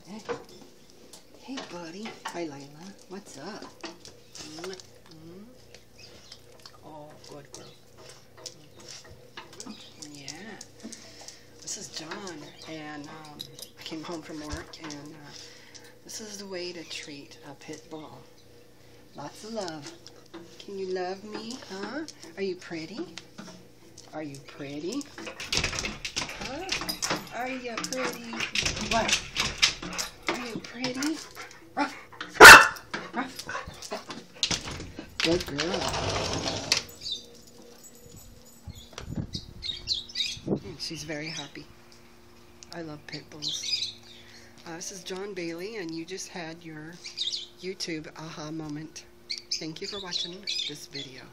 Hey. Hey, buddy. Hi, Layla. What's up? Oh, good girl. Yeah. This is John, and I came home from work, and this is the way to treat a pit bull. Lots of love. Can you love me, huh? Are you pretty? Are you pretty? Huh? Are you pretty? What? Are you pretty? Ruff. Ruff. Good girl. She's very happy. I love pit bulls. This is John Bailey, and you just had your YouTube aha moment. Thank you for watching this video.